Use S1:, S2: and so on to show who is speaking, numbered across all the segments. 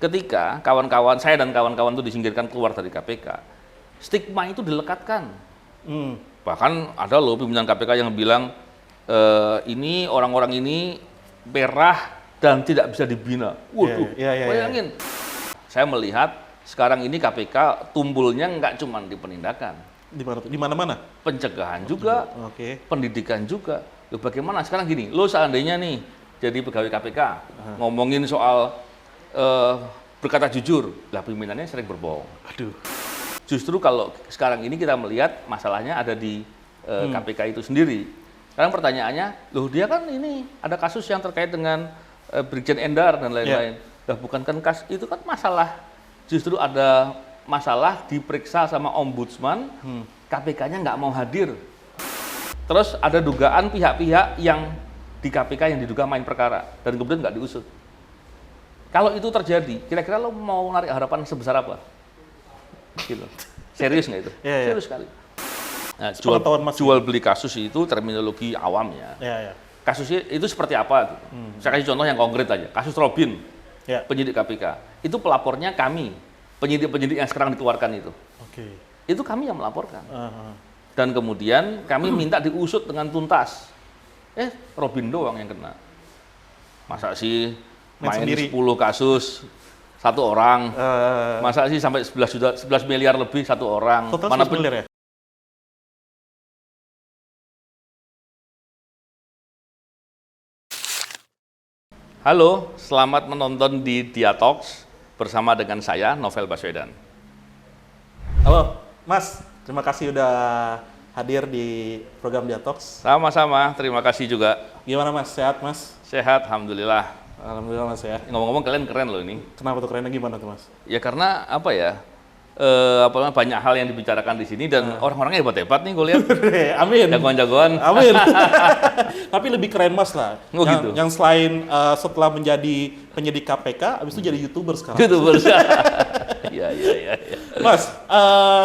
S1: ketika kawan-kawan saya dan kawan-kawan itu disingkirkan keluar dari KPK, stigma itu dilekatkan. Bahkan ada loh pimpinan KPK yang bilang ini orang-orang ini merah dan tidak bisa dibina. Waduh, bayangin. Saya melihat sekarang ini KPK tumbulnya nggak cuma di penindakan.
S2: Di mana-mana?
S1: Pencegahan juga, pendidikan juga. Loh, bagaimana sekarang gini, lo seandainya nih jadi pegawai KPK, ngomongin soal berkata jujur, lah pimpinannya sering berbohong.
S2: Aduh.
S1: Justru kalau sekarang ini kita melihat masalahnya ada di KPK itu sendiri. Sekarang pertanyaannya, loh dia kan ini ada kasus yang terkait dengan Brigjen Endar dan lain-lain. Lah bukankan kasus itu kan masalah, justru ada masalah diperiksa sama ombudsman, KPK-nya nggak mau hadir. Terus ada dugaan pihak-pihak yang di KPK yang diduga main perkara dan kemudian nggak diusut. Kalau itu terjadi, kira-kira lo mau narik harapan sebesar apa? Gitu. Serius nggak itu? Serius sekali. Nah, jual beli kasus itu terminologi awamnya. Kasusnya itu seperti apa? Gitu. Saya kasih contoh yang konkret aja. Kasus Robin, penyidik KPK. Itu pelapornya kami, penyidik-penyidik yang sekarang dikeluarkan itu. Itu kami yang melaporkan. Dan kemudian kami minta diusut dengan tuntas. Robin doang yang kena. Masa sih main 10 kasus satu orang, masa sih sampai 11 miliar lebih satu orang.
S2: Total
S1: Mana
S2: 11 miliar ya?
S1: Halo, selamat menonton di Diatox bersama dengan saya, Novel Baswedan.
S2: Halo, Mas. Terima kasih udah hadir di program Diatox.
S1: Sama-sama, terima kasih juga.
S2: Gimana Mas? Sehat Mas?
S1: Sehat, Alhamdulillah.
S2: Alhamdulillah Mas ya.
S1: Ngomong-ngomong kalian keren loh ini.
S2: Kenapa tuh kerennya gimana tuh Mas?
S1: Ya karena apa ya? Banyak hal yang dibicarakan di sini dan orang-orangnya hebat-hebat nih gue lihat.
S2: Amin.
S1: Jagoan-jagoan.
S2: Amin. Tapi lebih keren Mas lah.
S1: Oh, gitu.
S2: Yang selain setelah menjadi penyidik KPK, habis itu jadi YouTuber sekarang.
S1: YouTuber. Iya.
S2: Mas,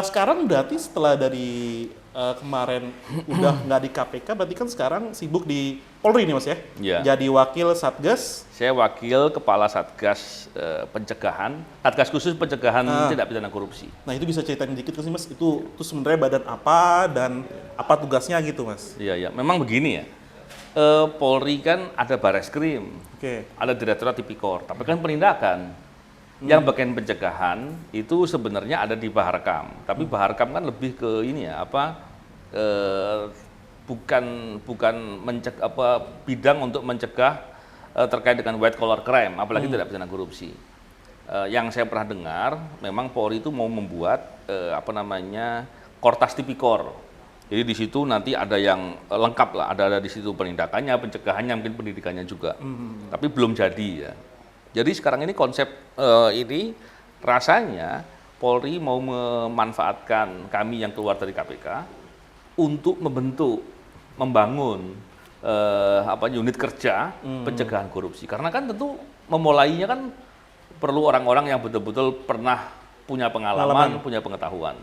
S2: sekarang berarti setelah dari kemarin udah nggak di KPK, berarti kan sekarang sibuk di Polri nih Mas ya?
S1: Iya.
S2: Jadi wakil Satgas.
S1: Saya wakil kepala Satgas pencegahan, Satgas khusus pencegahan tindak pidana korupsi.
S2: Nah itu bisa ceritain dikit sih Mas, itu sebenarnya badan apa dan apa tugasnya gitu Mas?
S1: Iya, memang begini ya. Polri kan ada Bareskrim, ada Direktorat Tipikor, tapi kan penindakan. Yang bagian pencegahan itu sebenarnya ada di Baharkam, tapi Baharkam kan lebih ke ini ya, bukan bidang untuk mencegah terkait dengan white collar crime, apalagi tidak pidana korupsi. Yang saya pernah dengar, memang Polri itu mau membuat Kortas Tipikor. Jadi di situ nanti ada yang lengkap lah, ada di situ penindakannya, pencegahannya, mungkin pendidikannya juga. Tapi belum jadi ya. Jadi sekarang ini konsep ini rasanya Polri mau memanfaatkan kami yang keluar dari KPK untuk membangun unit kerja pencegahan korupsi. Karena kan tentu memulainya kan perlu orang-orang yang betul-betul pernah punya pengalaman, punya pengetahuan.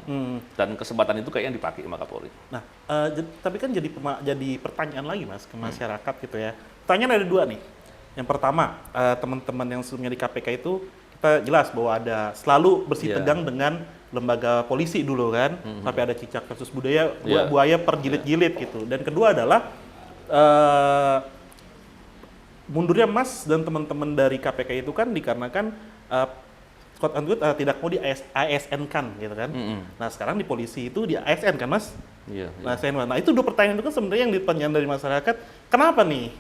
S1: Dan kesempatan itu kayaknya dipakai sama Kapolri.
S2: Nah, tapi kan jadi pertanyaan lagi Mas ke masyarakat gitu ya. Pertanyaan ada dua nih. Yang pertama, teman-teman yang sebelumnya di KPK itu kita jelas bahwa ada selalu bersih tegang dengan lembaga polisi dulu kan, sampai ada cicak kasus buaya per jilid-jilid gitu. Dan kedua adalah mundurnya Mas dan teman-teman dari KPK itu kan dikarenakan quote unquote tidak mau di ASN kan gitu kan. Nah sekarang di polisi itu di ASN kan Mas? Nah itu dua pertanyaan itu kan sebenarnya yang ditanyakan dari masyarakat, kenapa nih?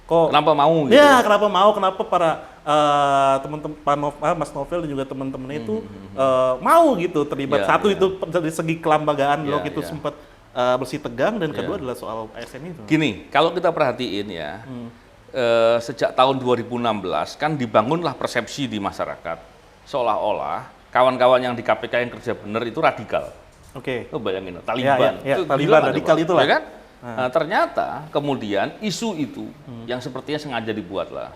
S1: Kenapa mau gitu?
S2: Ya, kenapa para teman-teman Mas Novel dan juga teman-teman itu mau gitu terlibat. Satu itu dari segi kelembagaan itu sempat bersih tegang, dan kedua adalah soal ASN itu.
S1: Gini, kalau kita perhatiin ya, sejak tahun 2016 kan dibangunlah persepsi di masyarakat seolah-olah kawan-kawan yang di KPK yang kerja benar itu radikal. Lo bayangin, Taliban.
S2: Taliban radikal itulah.
S1: Ya kan? Nah, ternyata kemudian isu itu yang sepertinya sengaja dibuatlah,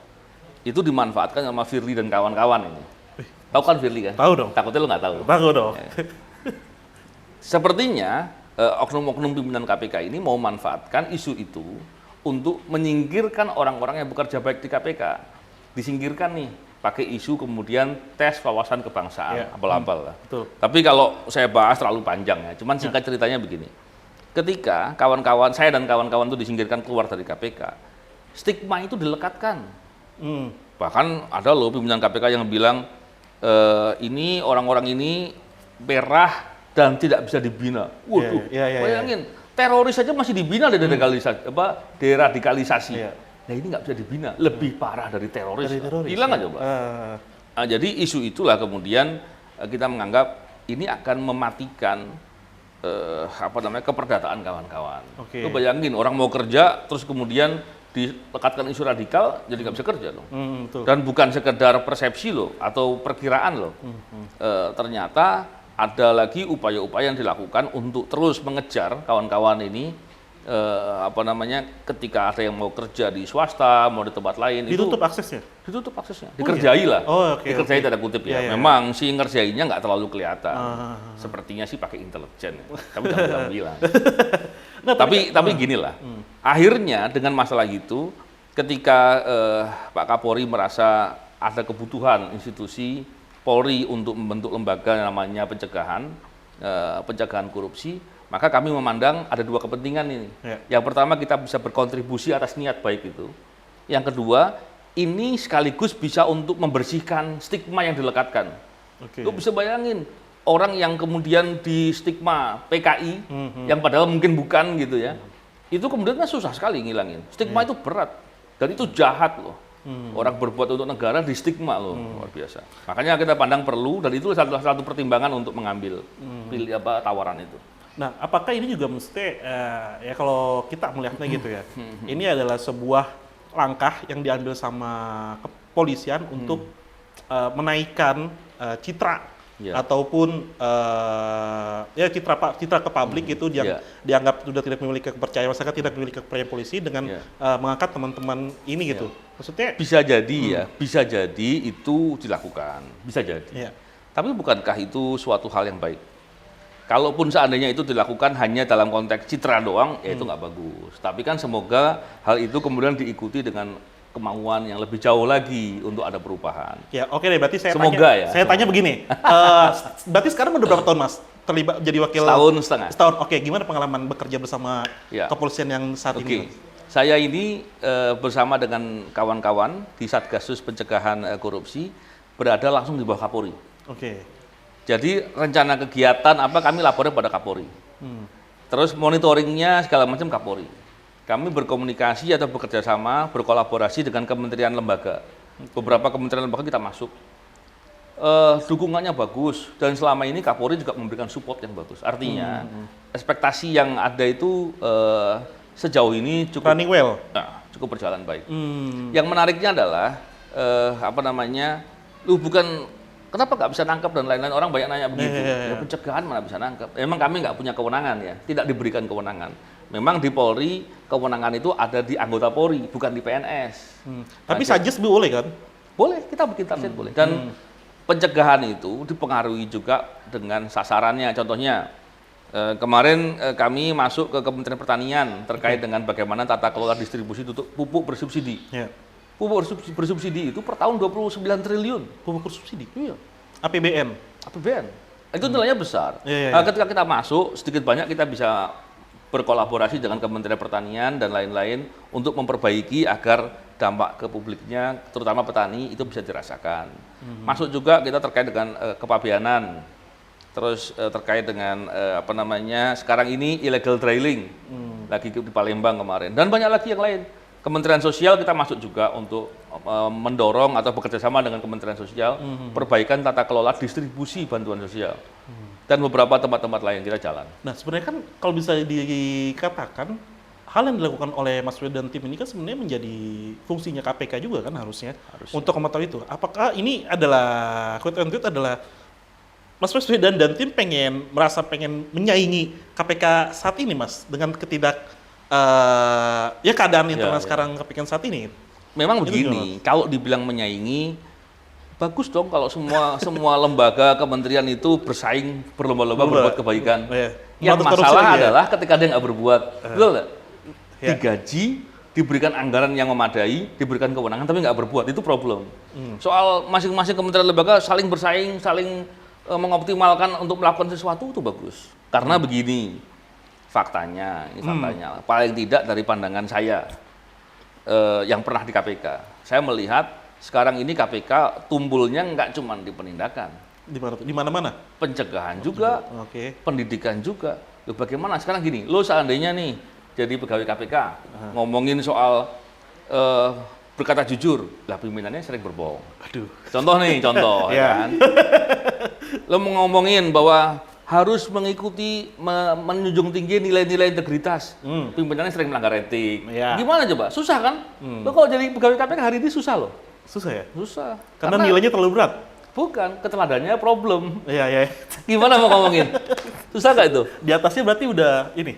S1: itu dimanfaatkan sama Firly dan kawan-kawan ini. Tahu kan Firly kan?
S2: Tahu dong.
S1: Takutnya lo nggak tahu.
S2: Tahu dong.
S1: Ya. Sepertinya oknum-oknum pimpinan KPK ini mau manfaatkan isu itu untuk menyingkirkan orang-orang yang bekerja baik di KPK. Disingkirkan nih. pakai isu kemudian tes wawasan kebangsaan, abal-abal lah.
S2: Betul.
S1: Tapi kalau saya bahas terlalu panjang ya, cuman singkat ceritanya begini. Ketika kawan-kawan saya dan kawan-kawan itu disingkirkan keluar dari KPK, stigma itu dilekatkan. Bahkan ada loh pimpinan KPK yang bilang ini orang-orang ini merah dan tidak bisa dibina. Waduh, bayangin teroris saja masih dibina deradikalisasi. Nah ini nggak bisa dibina, lebih parah dari teroris. Hilang aja, Pak. Nah, jadi isu itulah kemudian kita menganggap ini akan mematikan keperdataan kawan-kawan. Lu bayangin orang mau kerja terus kemudian dilekatkan isu radikal jadi nggak bisa kerja loh. Dan bukan sekedar persepsi loh atau perkiraan loh. Ternyata ada lagi upaya-upaya yang dilakukan untuk terus mengejar kawan-kawan ini ketika ada yang mau kerja di swasta, mau di tempat lain
S2: ditutup aksesnya?
S1: Ditutup aksesnya, dikerjai lah. Dikerjai tanda kutip ya. Memang si ngerjainya nggak terlalu kelihatan. Sepertinya sih pakai intelijen, tapi nggak bilang. Nah, tapi ginilah. Akhirnya dengan masalah gitu, ketika Pak Kapolri merasa ada kebutuhan institusi Polri untuk membentuk lembaga namanya pencegahan korupsi, maka kami memandang ada dua kepentingan ini. Yang pertama kita bisa berkontribusi atas niat baik itu. Yang kedua, ini sekaligus bisa untuk membersihkan stigma yang dilekatkan. Lu bisa bayangin orang yang kemudian di stigma PKI yang padahal mungkin bukan gitu ya. Itu kemudian kan susah sekali ngilangin. Stigma itu berat dan itu jahat loh. Orang berbuat untuk negara di stigma loh, luar biasa. Makanya kita pandang perlu dan itu salah satu pertimbangan untuk mengambil tawaran itu.
S2: Nah, apakah ini juga mesti ya kalau kita melihatnya gitu ya, ini adalah sebuah langkah yang diambil sama kepolisian untuk menaikkan citra ataupun citra ke publik itu yang dianggap sudah tidak memiliki kepercayaan masyarakat, tidak memiliki kepercayaan polisi dengan mengangkat teman-teman ini gitu. Maksudnya
S1: bisa jadi bisa jadi itu dilakukan, bisa jadi. Tapi bukankah itu suatu hal yang baik? Kalaupun seandainya itu dilakukan hanya dalam konteks citra doang, ya itu nggak bagus. Tapi kan semoga hal itu kemudian diikuti dengan kemauan yang lebih jauh lagi untuk ada perubahan.
S2: Ya, oke deh. Berarti saya tanya begini. Berarti sekarang udah berapa tahun, Mas, terlibat jadi wakil?
S1: Setahun.
S2: Oke, gimana pengalaman bekerja bersama kepolisian yang saat ini?
S1: Saya ini bersama dengan kawan-kawan di Satgasus Pencegahan Korupsi berada langsung di bawah Kapolri. Jadi rencana kegiatan apa kami lapornya pada Kapolri. Terus monitoringnya segala macam Kapolri. Kami berkomunikasi atau bekerja sama, berkolaborasi dengan kementerian lembaga. Beberapa kementerian lembaga kita masuk. Dukungannya bagus dan selama ini Kapolri juga memberikan support yang bagus. Artinya ekspektasi yang ada itu sejauh ini cukup
S2: running well.
S1: Cukup berjalan baik. Yang menariknya adalah kenapa nggak bisa nangkep dan lain-lain, orang banyak nanya begitu. Ya pencegahan mana bisa nangkep. Memang kami nggak punya kewenangan ya, tidak diberikan kewenangan. Memang di Polri kewenangan itu ada di anggota Polri, bukan di PNS.
S2: Tapi Sajis boleh kan?
S1: Boleh, kita bikin target boleh. Dan pencegahan itu dipengaruhi juga dengan sasarannya. Contohnya kemarin kami masuk ke Kementerian Pertanian terkait dengan bagaimana tata kelola distribusi pupuk bersubsidi. Pupuk bersubsidi itu per tahun 29 triliun.
S2: Pupuk bersubsidi?
S1: Iya.
S2: APBN?
S1: Itu nilainya besar. Ketika kita masuk, sedikit banyak kita bisa berkolaborasi dengan Kementerian Pertanian dan lain-lain untuk memperbaiki agar dampak ke publiknya, terutama petani, itu bisa dirasakan. Masuk juga kita terkait dengan kepabeanan. Terus terkait dengan sekarang ini illegal drilling. Lagi di Palembang kemarin. Dan banyak lagi yang lain. Kementerian Sosial kita masuk juga untuk mendorong atau bekerjasama dengan Kementerian Sosial perbaikan tata kelola distribusi bantuan sosial dan beberapa tempat-tempat lain kita jalan.
S2: Nah sebenarnya kan kalau bisa dikatakan hal yang dilakukan oleh Mas Wedan dan tim ini kan sebenarnya menjadi fungsinya KPK juga kan harusnya. Untuk memantau itu. Apakah ini adalah quote and tweet adalah Mas Wedan dan tim merasa pengen menyaingi KPK saat ini, Mas, dengan keadaan internal sekarang kepikiran saat ini.
S1: Memang begini, kalau dibilang menyaingi, bagus dong kalau semua lembaga kementerian itu bersaing berlomba-lomba berbuat kebaikan. Yang masalah adalah ketika dia nggak berbuat, betul nggak? Digaji diberikan anggaran yang memadai, diberikan kewenangan tapi nggak berbuat, itu problem. Soal masing-masing kementerian lembaga saling bersaing, saling mengoptimalkan untuk melakukan sesuatu itu bagus. Karena begini, faktanya, ini faktanya, paling tidak dari pandangan saya yang pernah di KPK, saya melihat sekarang ini KPK tumbuhnya nggak cuma di penindakan,
S2: Di mana-mana?
S1: pencegahan juga,
S2: Oke.
S1: pendidikan juga. Loh, bagaimana sekarang gini, lo seandainya nih jadi pegawai KPK, ngomongin soal berkata jujur, lah pimpinannya sering berbohong.
S2: Aduh.
S1: Contoh nih, contoh, ya kan? Lo mau ngomongin bahwa harus mengikuti, menjunjung tinggi nilai-nilai integritas. Pimpinannya sering melanggar etik.
S2: Ya.
S1: Gimana coba? Susah kan? Lo kalau jadi pegawai KPK hari ini susah loh.
S2: Susah ya?
S1: Susah.
S2: Karena nilainya terlalu berat.
S1: Bukan, keteladannya problem.
S2: Iya, iya.
S1: Gimana mau ngomongin? Susah nggak itu?
S2: Di atasnya berarti udah ini.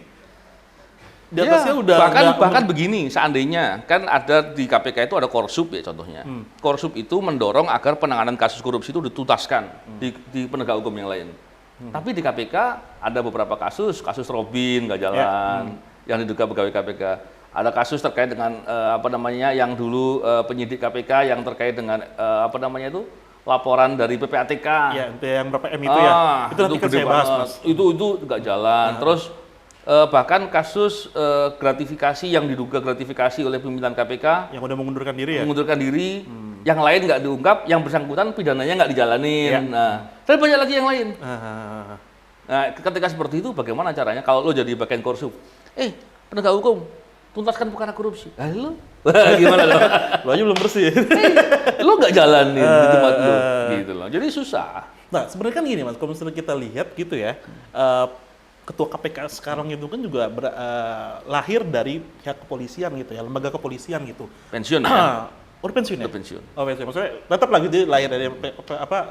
S2: Di
S1: Ya,
S2: atasnya udah
S1: bahkan begini, seandainya kan ada di KPK itu ada Korsup ya contohnya. Korsup itu mendorong agar penanganan kasus korupsi itu dituntaskan di penegak hukum yang lain. Tapi di KPK ada beberapa kasus Robin nggak jalan, yang diduga pegawai KPK. Ada kasus terkait dengan yang dulu penyidik KPK yang terkait dengan laporan dari PPATK.
S2: Ya, yang berapa M itu ya. Itu nanti kan
S1: gede
S2: saya bahas,
S1: banget.
S2: Mas.
S1: Itu nggak jalan. Terus bahkan kasus gratifikasi yang diduga gratifikasi oleh pimpinan KPK
S2: Yang udah mengundurkan diri ya.
S1: mengundurkan diri, yang lain nggak diungkap, yang bersangkutan pidananya nggak dijalanin.
S2: Ya.
S1: Nah, tapi banyak lagi yang lain.
S2: Ah.
S1: Nah, ketika seperti itu bagaimana caranya kalau lo jadi bagian Korsup? Penegak hukum, tuntaskan perkara korupsi. Lo? Gimana lo?
S2: Lo aja belum bersih.
S1: Lo nggak jalanin di tempat lo, gitu loh. Jadi susah.
S2: Nah, sebenarnya kan gini Mas, kalau misalnya kita lihat gitu ya, ketua KPK sekarang itu kan juga lahir dari pihak kepolisian gitu ya, lembaga kepolisian gitu.
S1: Pensiun ya?
S2: Udah pensiun ya?
S1: Udah pensiun.
S2: Oh, pensiun. Maksudnya tetap lagi dia lahir dari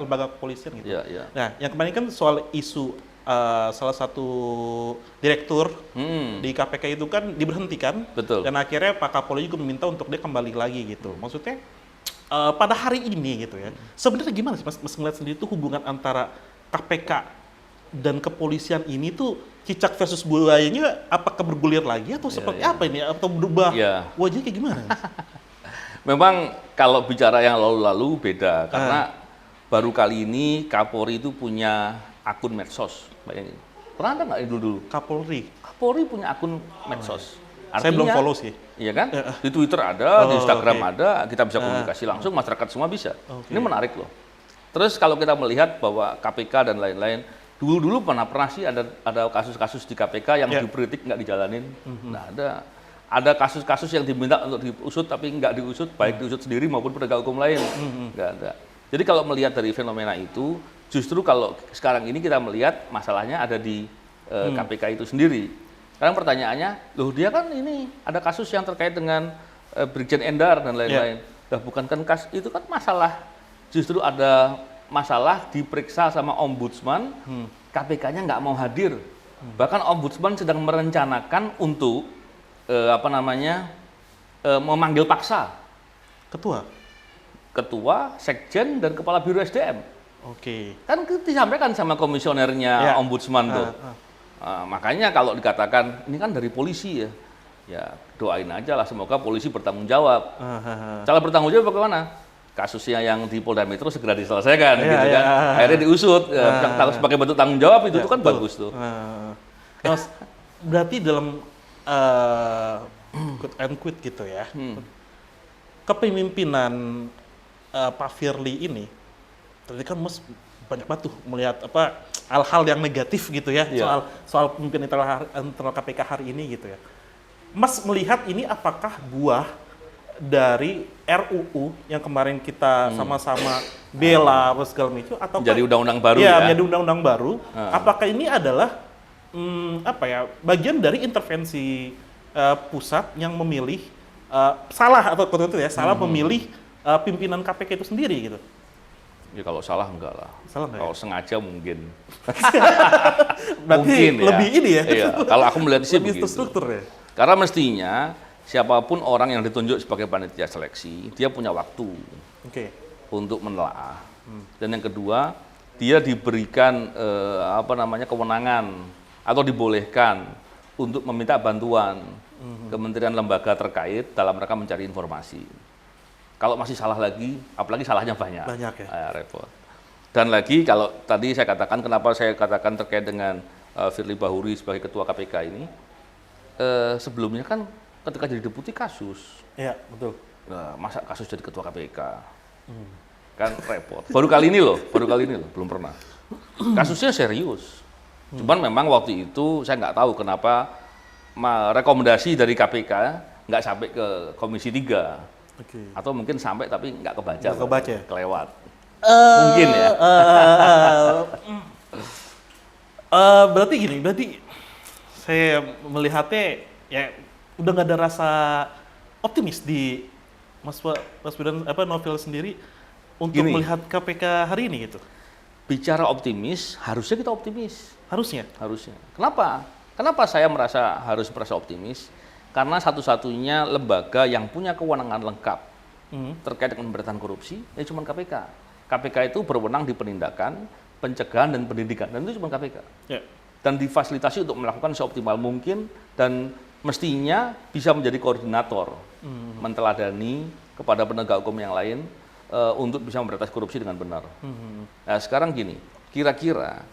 S2: lembaga kepolisian gitu.
S1: Iya, iya.
S2: Nah, yang kemarin kan soal isu salah satu direktur di KPK itu kan diberhentikan.
S1: Betul.
S2: Dan akhirnya Pak Kapolri juga meminta untuk dia kembali lagi gitu. Maksudnya pada hari ini gitu ya, sebenarnya gimana sih Mas ngeliat sendiri tuh hubungan antara KPK dan kepolisian ini tuh cicak versus buayanya apakah bergulir lagi atau seperti apa ini atau berubah wajahnya kayak gimana?
S1: Memang kalau bicara yang lalu-lalu beda karena baru kali ini Kapolri itu punya akun medsos. Bayangin. Pernah ada nggak dulu?
S2: Kapolri
S1: Punya akun medsos. Artinya,
S2: saya belum follow sih.
S1: Iya kan? Di Twitter ada, di Instagram
S2: okay.
S1: ada, kita bisa komunikasi langsung, masyarakat semua bisa.
S2: Okay.
S1: Ini menarik loh. Terus kalau kita melihat bahwa KPK dan lain-lain, dulu pernah sih ada kasus-kasus di KPK yang dikritik nggak dijalanin. Nah, ada kasus-kasus yang diminta untuk diusut tapi nggak diusut, baik diusut sendiri maupun penegak hukum lain. Nggak ada. Jadi kalau melihat dari fenomena itu, justru kalau sekarang ini kita melihat masalahnya ada di KPK itu sendiri. Sekarang pertanyaannya, loh dia kan ini ada kasus yang terkait dengan Brigjen Endar dan lain-lain. Nah, bukan kan itu kan masalah, justru ada masalah diperiksa sama ombudsman, KPK-nya nggak mau hadir. Bahkan ombudsman sedang merencanakan untuk memanggil paksa ketua, sekjen dan kepala biro SDM.
S2: Oke.
S1: Kan disampaikan sama komisionernya ombudsman tuh. Makanya kalau dikatakan ini kan dari polisi ya doain aja lah semoga polisi bertanggung jawab. Cara bertanggung jawab bagaimana? Kasusnya yang di Polda Metro segera diselesaikan, gitu kan? Akhirnya diusut, sebagai bentuk tanggung jawab itu kan bagus tuh.
S2: Mas, berarti dalam quote and quote gitu ya, kepemimpinan Pak Firly ini, tadi kan Mas banyak banget tuh melihat hal-hal yang negatif gitu ya soal pemimpin internal KPK hari ini gitu ya. Mas melihat ini apakah buah dari RUU yang kemarin kita sama-sama bela segala macam atau
S1: menjadi undang-undang baru
S2: menjadi undang-undang baru. Apakah ini adalah bagian dari intervensi pusat yang memilih salah memilih pimpinan KPK itu sendiri gitu?
S1: Ya kalau salah enggak lah. Kalau sengaja mungkin.
S2: Berarti
S1: mungkin
S2: lebih ini ya.
S1: Iya, kalau aku melihat sih
S2: lebih
S1: begitu.
S2: terstruktur ya.
S1: Karena mestinya siapapun orang yang ditunjuk sebagai panitia seleksi, dia punya waktu untuk menelaah. Dan yang kedua, dia diberikan kewenangan atau dibolehkan untuk meminta bantuan kementerian lembaga terkait dalam rangka mencari informasi. Kalau masih salah lagi, apalagi salahnya banyak.
S2: Banyak ya.
S1: Repot. Dan lagi kalau tadi saya katakan, kenapa saya katakan terkait dengan Firly Bahuri sebagai ketua KPK ini, sebelumnya kan ketika jadi deputi kasus.
S2: Iya, betul.
S1: Nah, masa kasus jadi ketua KPK? Kan repot. Baru kali ini loh, belum pernah. Kasusnya serius. Cuman memang waktu itu saya nggak tahu kenapa rekomendasi dari KPK nggak sampai ke Komisi 3. Atau mungkin sampai tapi nggak kebaca. Kelewat. Mungkin ya.
S2: Berarti gini, saya melihatnya ya udah nggak ada rasa optimis di Mas Wildan Novel sendiri untuk melihat KPK hari ini gitu.
S1: Bicara optimis, harusnya kita optimis.
S2: Harusnya.
S1: Kenapa? Kenapa saya merasa optimis? Karena satu-satunya lembaga yang punya kewenangan lengkap terkait dengan pemberantasan korupsi, ya cuma KPK. KPK itu berwenang di penindakan, pencegahan, dan pendidikan, dan itu cuma KPK.
S2: Ya.
S1: Dan difasilitasi untuk melakukan seoptimal mungkin, dan mestinya bisa menjadi koordinator, menteladani kepada penegak hukum yang lain, untuk bisa memberantas korupsi dengan benar. Nah sekarang gini, kira-kira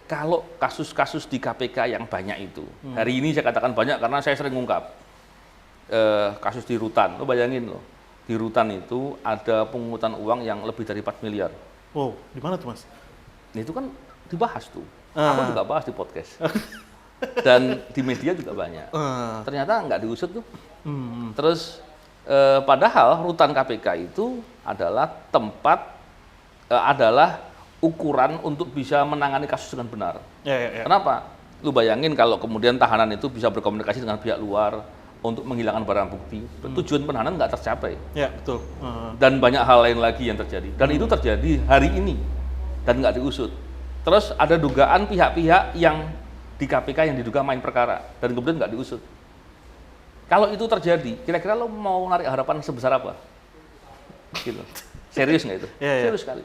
S1: kalau kasus-kasus di KPK yang banyak itu, hari ini saya katakan banyak karena saya sering ngungkap kasus di Rutan. Lo bayangin loh, di Rutan itu ada pungutan uang yang lebih dari 4 miliar.
S2: Wow, di mana tuh Mas?
S1: Nah, itu kan dibahas tuh. Aku juga bahas di podcast. Dan di media juga banyak. Ternyata nggak diusut tuh. Terus padahal rutan KPK itu adalah tempat, adalah ukuran untuk bisa menangani kasus dengan benar.
S2: Ya.
S1: Kenapa? Lu bayangin kalau kemudian tahanan itu bisa berkomunikasi dengan pihak luar untuk menghilangkan barang bukti, tujuan penahanan nggak tercapai.
S2: Ya, betul.
S1: Dan banyak hal lain lagi yang terjadi. Dan itu terjadi hari ini dan nggak diusut. Terus ada dugaan pihak-pihak yang di KPK yang diduga main perkara dan kemudian nggak diusut. Kalau itu terjadi, kira-kira lo mau narik harapan sebesar apa? Gitu. Serius nggak itu? Serius sekali.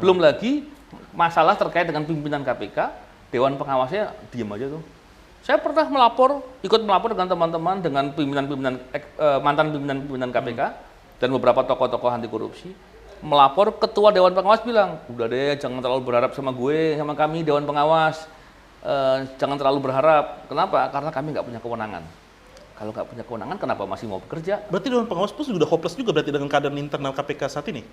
S1: Belum lagi masalah terkait dengan pimpinan KPK, Dewan Pengawasnya diam aja tuh. Saya pernah ikut melapor dengan teman-teman, dengan mantan pimpinan KPK dan beberapa tokoh-tokoh anti korupsi, melapor, ketua Dewan Pengawas bilang, udah deh jangan terlalu berharap sama gue, sama kami Dewan Pengawas, jangan terlalu berharap. Kenapa? Karena kami nggak punya kewenangan. Kalau nggak punya kewenangan, kenapa masih mau bekerja?
S2: Berarti Dewan Pengawas pun sudah hopeless juga berarti dengan keadaan internal KPK saat ini?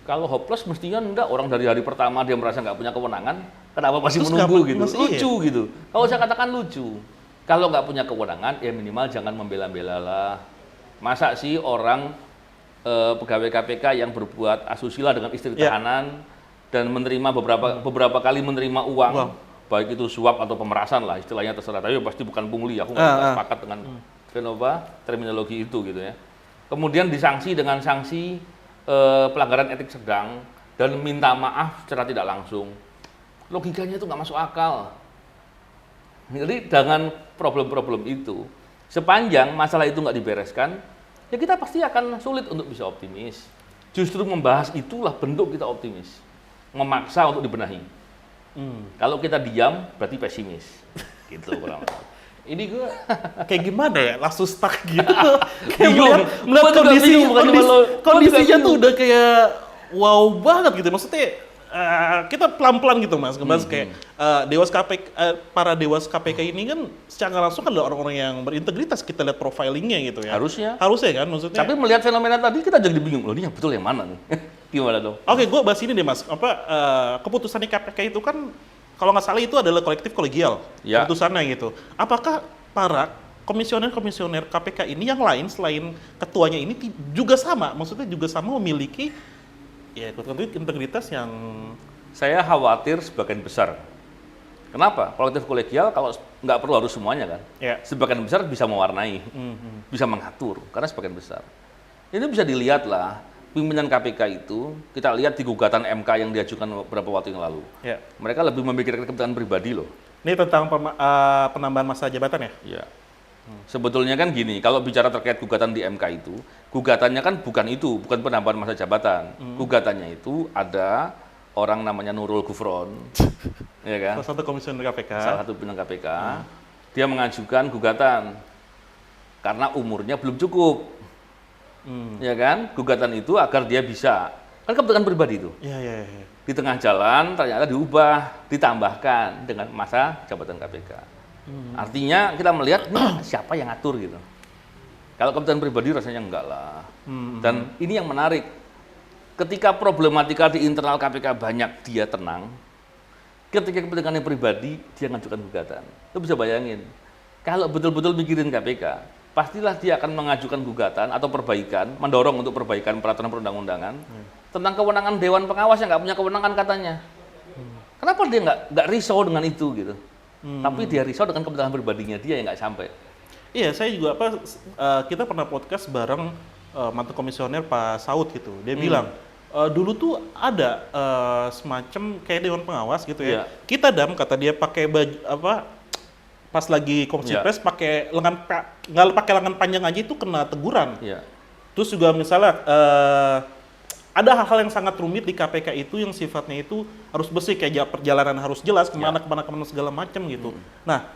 S1: Kalau hopeless mestinya enggak, orang dari hari pertama dia merasa nggak punya kewenangan, kenapa masih menunggu gitu? Lucu gitu. Kalau saya katakan lucu. Kalau nggak punya kewenangan, ya minimal jangan membela-bela lah. Masa sih orang pegawai KPK yang berbuat asusila dengan istri tahanan dan menerima beberapa kali menerima uang, baik itu suap atau pemerasan lah istilahnya, terserah, tapi pasti bukan pungli. Aku nggak sepakat dengan terminologi itu gitu ya. Kemudian disanksi dengan sanksi pelanggaran etik sedang dan minta maaf secara tidak langsung. Logikanya itu nggak masuk akal. Jadi dengan problem-problem itu, sepanjang masalah itu nggak dibereskan, ya kita pasti akan sulit untuk bisa optimis. Justru membahas itulah bentuk kita optimis, memaksa untuk dibenahi. Kalau kita diam, berarti pesimis. Gitu kurang lebih.
S2: Ini gue kayak gimana ya, langsung stuck gitu. Kayak melihat kondisinya tuh udah kayak wow banget gitu. Maksudnya kita pelan-pelan gitu Mas, ngebahas kayak para dewas KPK ini kan secara langsung kan adalah orang-orang yang berintegritas, kita lihat profilingnya gitu ya.
S1: Harusnya
S2: kan maksudnya.
S1: Tapi melihat fenomena tadi kita jadi bingung, loh ini yang betul yang mana nih? Gimana dong?
S2: Oke, gue bahas ini deh Mas, keputusan di KPK itu kan kalau nggak salah itu adalah kolektif kolegial keputusannya gitu. Apakah para komisioner KPK ini yang lain selain ketuanya ini juga sama, maksudnya juga sama memiliki ya integritas yang...
S1: Saya khawatir sebagian besar. Kenapa? Kolektif kolegial kalau nggak perlu harus semuanya kan. Sebagian besar bisa mewarnai, bisa mengatur, karena sebagian besar. Ini bisa dilihat lah, pimpinan KPK itu, kita lihat di gugatan MK yang diajukan beberapa waktu yang lalu. Mereka lebih memikirkan kepentingan pribadi loh.
S2: Ini tentang penambahan masa jabatan ya?
S1: Iya. Sebetulnya kan gini, kalau bicara terkait gugatan di MK itu, gugatannya kan bukan penambahan masa jabatan. Gugatannya itu ada orang namanya Nurul Gufron, ya kan?
S2: Salah satu komisioner KPK.
S1: Salah satu pimpinan KPK. dia mengajukan gugatan karena umurnya belum cukup. Ya kan? Gugatan itu agar dia bisa, kan kepentingan pribadi itu.
S2: Iya.
S1: Di tengah jalan ternyata diubah, ditambahkan dengan masa jabatan KPK. Artinya kita melihat siapa yang ngatur gitu. Kalau kepentingan pribadi rasanya enggak lah. Dan ini yang menarik. Ketika problematika di internal KPK banyak, dia tenang. Ketika kepentingannya pribadi, dia ngajukan gugatan. Lo bisa bayangin, kalau betul-betul mikirin KPK, pastilah dia akan mengajukan gugatan atau perbaikan, mendorong untuk perbaikan peraturan perundang-undangan tentang kewenangan Dewan Pengawas yang nggak punya kewenangan katanya. Kenapa dia nggak risau dengan itu gitu? Tapi dia risau dengan kepentingan pribadinya dia yang nggak sampai.
S2: Iya, saya juga kita pernah podcast bareng mantan komisioner Pak Saud gitu. Dia bilang dulu tuh ada semacam kayak Dewan Pengawas gitu ya. Kita kata dia pakai baju pas lagi konferensi pers pakai nggak pakai lengan panjang aja itu kena teguran. Terus juga misalnya ada hal-hal yang sangat rumit di KPK itu yang sifatnya itu harus bersih, kayak perjalanan harus jelas kemana segala macam gitu. Nah,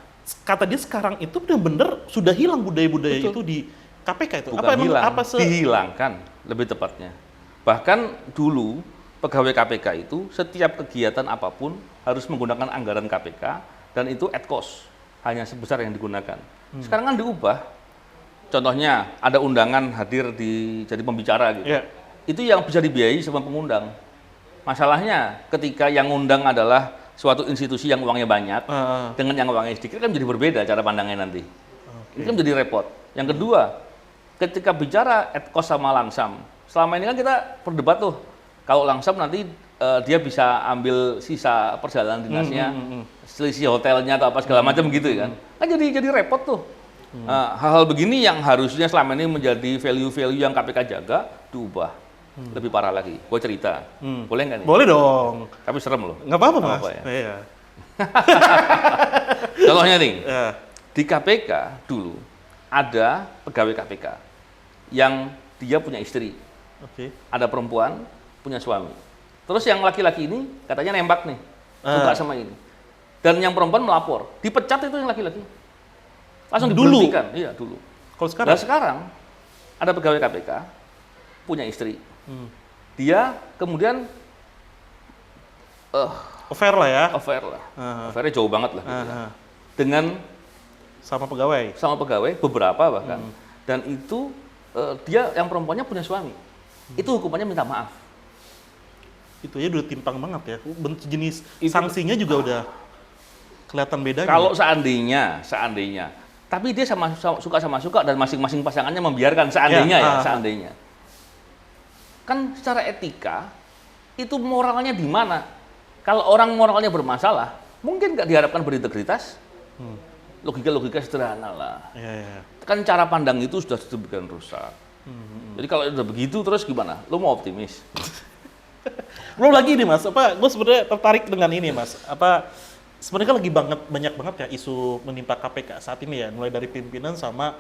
S2: kata dia sekarang itu benar-benar sudah hilang budaya-budaya itu di KPK itu.
S1: Bukan dihilangkan lebih tepatnya. Bahkan dulu pegawai KPK itu setiap kegiatan apapun harus menggunakan anggaran KPK dan itu at cost, hanya sebesar yang digunakan. Sekarang kan diubah. Contohnya ada undangan hadir jadi pembicara gitu. Itu yang bisa dibiayai sama pengundang. Masalahnya ketika yang undang adalah suatu institusi yang uangnya banyak dengan yang uangnya sedikit kan jadi berbeda cara pandangnya nanti. Ini kan jadi repot. Yang kedua, ketika bicara at cost sama langsam, selama ini kan kita berdebat tuh, kalau langsam nanti dia bisa ambil sisa perjalanan dinasnya, selisih hotelnya atau apa segala macam gitu kan. Kan jadi repot tuh. Hal-hal begini yang harusnya selama ini menjadi value-value yang KPK jaga, diubah. Lebih parah lagi. Gue cerita. Boleh nggak nih?
S2: Boleh dong.
S1: Tapi serem loh.
S2: Nggak apa-apa, Mas.
S1: Ya?
S2: Iya.
S1: Contohnya nih, di KPK dulu ada pegawai KPK yang dia punya istri. Ada perempuan, punya suami. Terus yang laki-laki ini katanya nembak nih, suka sama ini. Dan yang perempuan melapor, dipecat itu yang laki-laki. Langsung diberhentikan. Iya, dulu.
S2: Kalau sekarang?
S1: Nah, sekarang ada pegawai KPK, punya istri. Dia kemudian
S2: affair lah ya.
S1: Affairnya jauh banget lah. Gitu ya. Dengan
S2: sama pegawai
S1: beberapa bahkan. Dan itu dia yang perempuannya punya suami. Itu hukumannya minta maaf.
S2: Itu ya udah timpang banget ya. Jenis sanksinya juga udah kelihatan bedanya.
S1: Kalau seandainya, tapi dia suka dan masing-masing pasangannya membiarkan seandainya. Kan secara etika itu moralnya di mana? Kalau orang moralnya bermasalah, mungkin nggak diharapkan berintegritas. Logika sederhana lah. Kan cara pandang itu sudah sedemikian rusak. Jadi kalau udah begitu terus gimana? Lo mau optimis?
S2: Belum lagi nih Mas, gue sebenarnya tertarik dengan ini Mas. Sebenarnya kan lagi banyak banget ya isu menimpa KPK saat ini ya, mulai dari pimpinan sama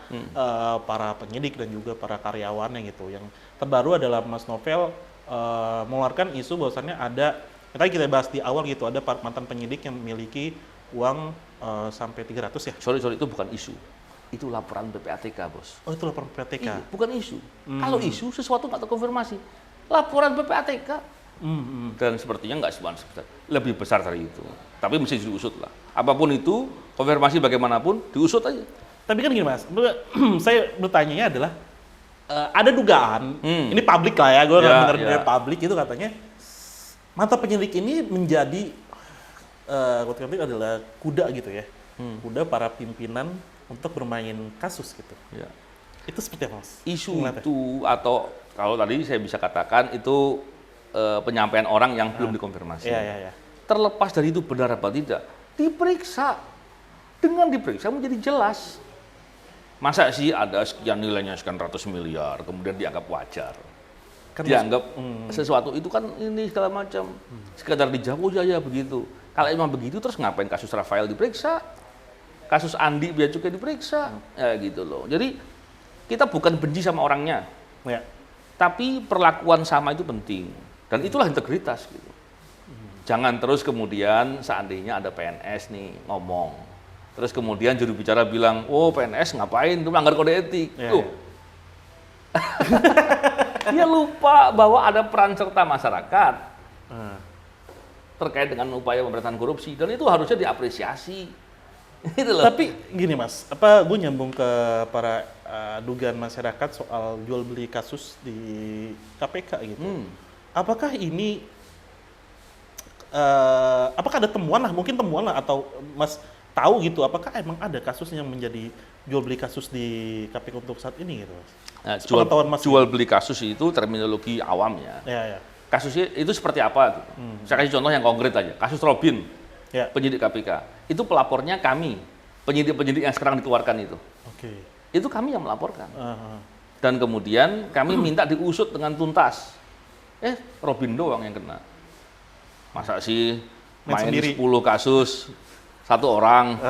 S2: para penyidik dan juga para karyawannya gitu. Yang terbaru adalah Mas Novel mengeluarkan isu bahwasannya ada, tadi kita bahas di awal gitu, ada mantan penyidik yang memiliki uang sampai 300 ya?
S1: Sorry, itu bukan isu. Itu laporan PPATK, Bos.
S2: Oh, itu laporan PPATK?
S1: Iya, bukan isu. Kalau isu, sesuatu nggak terkonfirmasi. Laporan PPATK. Dan sepertinya nggak sebesar, lebih besar dari itu. Tapi mesti diusut lah. Apapun itu, konfirmasi bagaimanapun, diusut aja.
S2: Tapi kan gini Mas, saya bertanya adalah, ada dugaan, ini publik lah ya, gue benar-benar publik itu katanya, mantan penyidik ini menjadi, adalah kuda gitu ya. Kuda para pimpinan untuk bermain kasus gitu. Itu seperti apa Mas?
S1: Isu itu, atau kalau tadi saya bisa katakan, itu penyampaian orang yang belum dikonfirmasi. Terlepas dari itu benar apa tidak, diperiksa. Dengan diperiksa menjadi jelas. Masa sih ada sekian nilainya sekian ratus miliar, kemudian dianggap wajar. Dianggap sesuatu itu kan ini segala macam. Sekedar dijawab aja begitu. Kalau emang begitu terus ngapain kasus Rafael diperiksa? Kasus Andi Bea Cukai diperiksa? Ya gitu loh. Jadi kita bukan benci sama orangnya. Tapi perlakuan sama itu penting. Dan itulah integritas gitu. Jangan terus kemudian seandainya ada PNS nih ngomong, Terus kemudian juru bicara bilang, oh PNS ngapain, itu melanggar kode etik.
S2: Ya,
S1: Loh, dia lupa bahwa ada peran serta masyarakat
S2: Ah.
S1: terkait dengan upaya pemberantasan korupsi, dan itu harusnya diapresiasi. Gitu loh.
S2: Tapi gini Mas, apa gue nyambung ke para dugaan masyarakat soal jual beli kasus di KPK gitu. Apakah ini apakah ada temuan lah, mungkin temuan lah, atau Mas tahu gitu, apakah emang ada kasus yang menjadi jual beli kasus di KPK untuk saat ini gitu Mas?
S1: Nah,
S2: Sepengetahuan Mas.
S1: jual beli kasus itu terminologi awam ya.
S2: Ya.
S1: Kasusnya itu seperti apa? Gitu. Saya kasih contoh yang konkret aja. Kasus Robin,
S2: Ya.
S1: penyidik KPK. Itu pelapornya kami, penyidik-penyidik yang sekarang dikeluarkan itu.
S2: Oke.
S1: Itu kami yang melaporkan.
S2: Aha.
S1: Dan kemudian kami minta diusut dengan tuntas. Robin doang yang kena. Masa sih
S2: Main
S1: main
S2: sendiri.
S1: 10 kasus satu orang?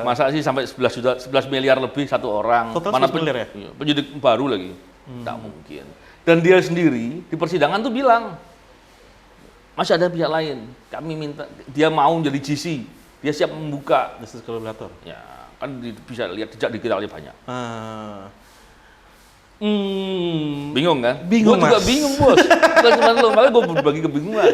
S1: Masa sih sampai 11 miliar lebih satu orang?
S2: Total
S1: Mana
S2: 11 miliar ya?
S1: iya, penyidik baru lagi? Tak mungkin. Dan dia sendiri di persidangan tuh bilang, masih ada pihak lain. Kami minta, dia mau jadi GC, dia siap membuka.
S2: Justice Collaborator.
S1: Ya, kan bisa lihat jejak digitalnya banyak.
S2: Hmm.
S1: Bingung kan?
S2: Bingung,
S1: Gue juga
S2: Mas.
S1: bingung, Bos. Bukan cuma lo, malah gue berbagi kebingungan.